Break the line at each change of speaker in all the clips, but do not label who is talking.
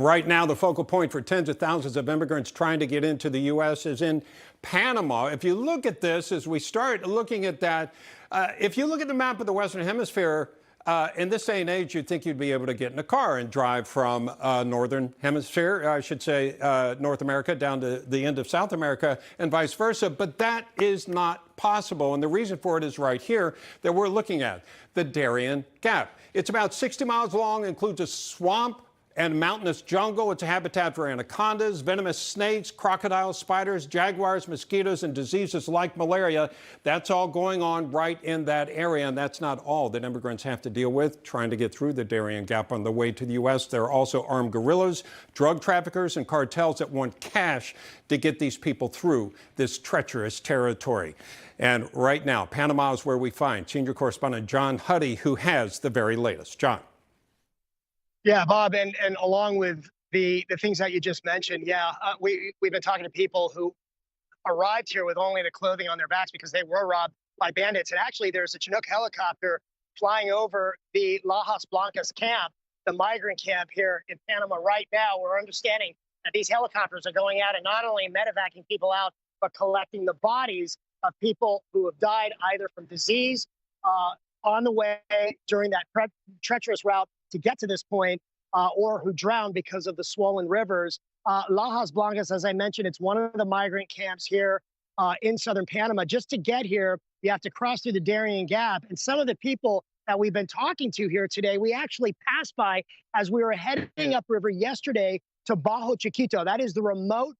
Right now, the focal point for tens of thousands of immigrants trying to get into the U.S. is in Panama. If you look at this, as we start looking at that, if you look at the map of the Western Hemisphere, in this day and age, you'd think you'd be able to get in a car and drive from Northern Hemisphere, I should say North America, down to the end of South America and vice versa. But that is not possible. And the reason for it is right here that we're looking at, the Darien Gap. It's about 60 miles long, includes a swamp and mountainous jungle. It's a habitat for anacondas, venomous snakes, crocodiles, spiders, jaguars, mosquitoes, and diseases like malaria. That's all going on right in that area, and that's not all that immigrants have to deal with trying to get through the Darien Gap on the way to the U.S. There are also armed guerrillas, drug traffickers, and cartels that want cash to get these people through this treacherous territory. And right now, Panama is where we find senior correspondent John Huddy, who has the very latest. John.
Yeah, Bob, and along with the things that you just mentioned, we've been talking to people who arrived here with only the clothing on their backs because they were robbed by bandits. And actually, there's a Chinook helicopter flying over the Lajas Blancas camp, the migrant camp here in Panama right now. We're understanding that these helicopters are going out and not only medevacing people out, but collecting the bodies of people who have died either from disease on the way during that treacherous route to get to this point, or who drowned because of the swollen rivers. Lajas Blancas, as I mentioned, it's one of the migrant camps here in southern Panama. Just to get here, you have to cross through the Darien Gap. And some of the people that we've been talking to here today, we actually passed by as we were heading upriver yesterday to Bajo Chiquito. That is the remote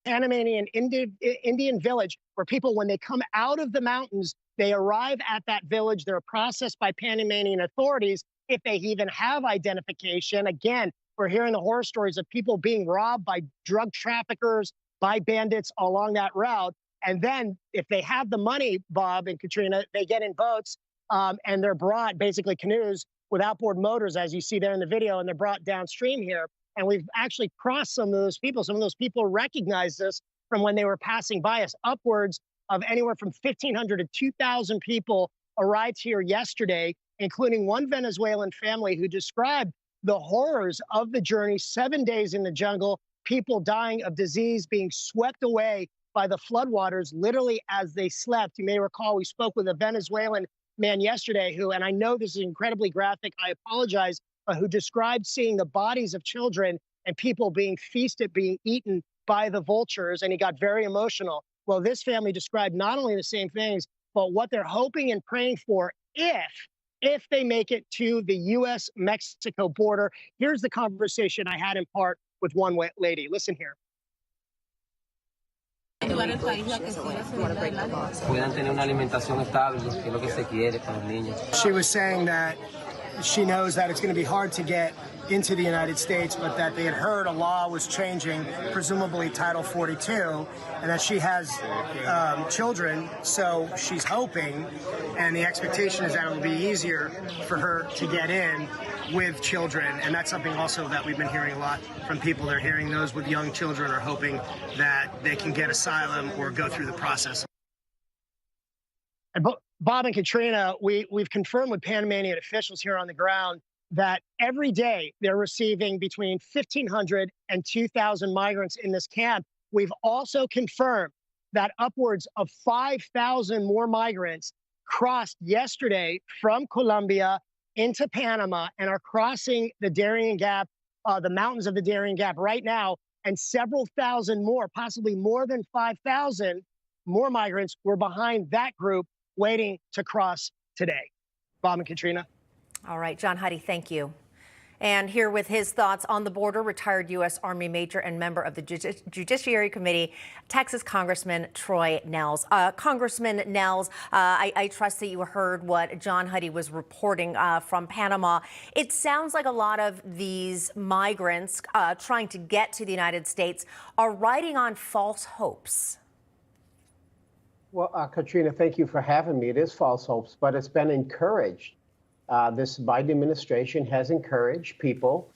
Panamanian Indian village where people, when they come out of the mountains, they arrive at that village. They're processed by Panamanian authorities if they even have identification. Again, we're hearing the horror stories of people being robbed by drug traffickers, by bandits along that route. And then if they have the money, Bob and Katrina, they get in boats and they're brought, basically canoes with outboard motors, as you see there in the video, and they're brought downstream here. And we've actually crossed some of those people. Some of those people recognized us from when they were passing by us. Upwards of anywhere from 1,500 to 2,000 people arrived here yesterday, including one Venezuelan family who described the horrors of the journey, 7 days in the jungle, people dying of disease, being swept away by the floodwaters literally as they slept. You may recall we spoke with a Venezuelan man yesterday who, and I know this is incredibly graphic, I apologize, who described seeing the bodies of children and people being feasted, being eaten by the vultures, and he got very emotional. Well, this family described not only the same things, but what they're hoping and praying for if they make it to the U.S.-Mexico border. Here's the conversation I had in part with one lady. Listen here. She was saying that she knows that it's going to be hard to get into the United States, but that they had heard a law was changing, presumably Title 42, and that she has children, so she's hoping, and the expectation is that it will be easier for her to get in with children. And that's something also that we've been hearing a lot from people. They're hearing those with young children are hoping that they can get asylum or go through the process. And Bob and Katrina, we've confirmed with Panamanian officials here on the ground that every day they're receiving between 1,500 and 2,000 migrants in this camp. We've also confirmed that upwards of 5,000 more migrants crossed yesterday from Colombia into Panama and are crossing the Darien Gap, the mountains of the Darien Gap right now, and several thousand more, possibly more than 5,000 more migrants were behind that group waiting to cross today. Bob and Katrina.
All right, John Huddy, thank you. And here with his thoughts on the border, retired U.S. Army Major and member of the Judiciary Committee, Texas Congressman Troy Nehls. Congressman Nehls, I trust that you heard what John Huddy was reporting from Panama. It sounds like a lot of these migrants trying to get to the United States are riding on false hopes.
Well, Katrina, thank you for having me. It is false hopes, but it's been encouraged. This Biden administration has encouraged people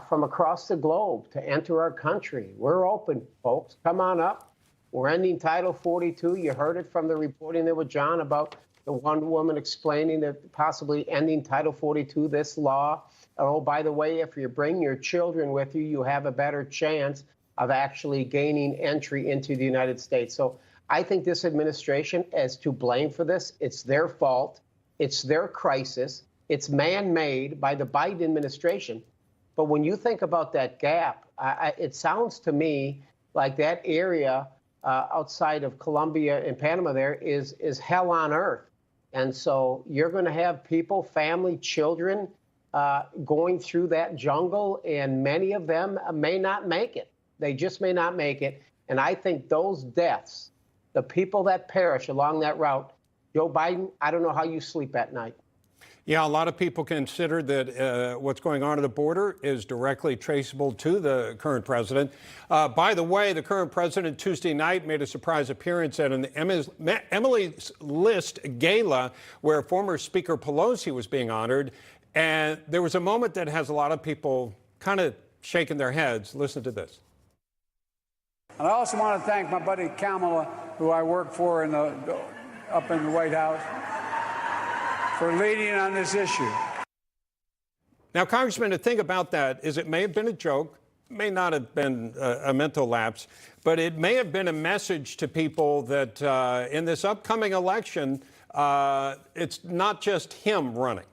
from across the globe to enter our country. We're open, folks. Come on up. We're ending Title 42. You heard it from the reporting there with John about the one woman explaining that possibly ending Title 42, this law Oh, by the way, if you bring your children with you, you have a better chance of actually gaining entry into the United States. So I think this administration is to blame for this. It's their fault. It's their crisis. It's man-made by the Biden administration. But when you think about that gap, it sounds to me like that area outside of Colombia and Panama there is hell on earth. And so you're going to have people, family, children going through that jungle, and many of them may not make it. They just may not make it. And I think those deaths, the people that perish along that route, Joe Biden, I don't know how you sleep at night.
Yeah, a lot of people consider that what's going on at the border is directly traceable to the current president. By the way, the current president Tuesday night made a surprise appearance at an Emily's List gala where former Speaker Pelosi was being honored. And there was a moment that has a lot of people kind of shaking their heads. Listen to this.
And I also want to thank my buddy Kamala, who I work for up in the White House, for leading on this issue.
Now, Congressman, the thing about that is it may have been a joke, may not have been a mental lapse, but it may have been a message to people that in this upcoming election, it's not just him running.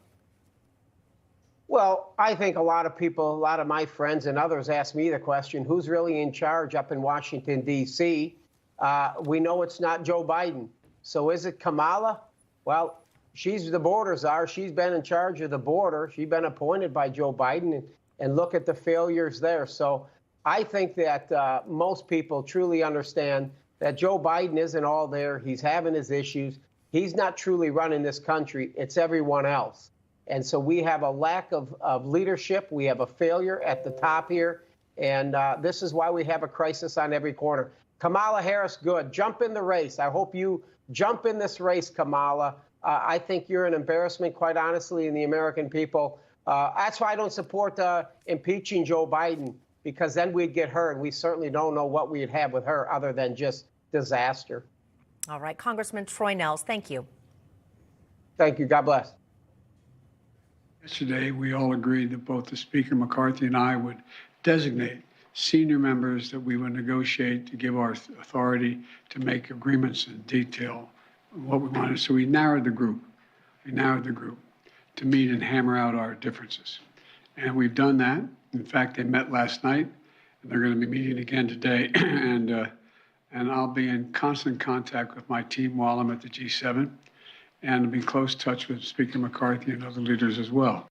Well, I think a lot of people, a lot of my friends and others ask me the question, who's really in charge up in Washington, D.C.? We know it's not Joe Biden. So is it Kamala? Well, she's the border czar. She's been in charge of the border. She's been appointed by Joe Biden, and look at the failures there. So I think that most people truly understand that Joe Biden isn't all there. He's having his issues. He's not truly running this country. It's everyone else. And so we have a lack of leadership. We have a failure at the top here. And this is why we have a crisis on every corner. Kamala Harris, good. Jump in the race. I hope you jump in this race, Kamala. I think you're an embarrassment, quite honestly, in the American people. That's why I don't support impeaching Joe Biden, because then we'd get her, and we certainly don't know what we'd have with her other than just disaster.
All right, Congressman Troy Nehls, thank you.
Thank you. God bless.
Yesterday, we all agreed that both the Speaker McCarthy and I would designate senior members that we would negotiate to give our authority to make agreements in detail what we wanted. So we narrowed the group. To meet and hammer out our differences. And we've done that. In fact, they met last night, and they're going to be meeting again today. and I'll be in constant contact with my team while I'm at the G7, and I'll be in close touch with Speaker McCarthy and other leaders as well.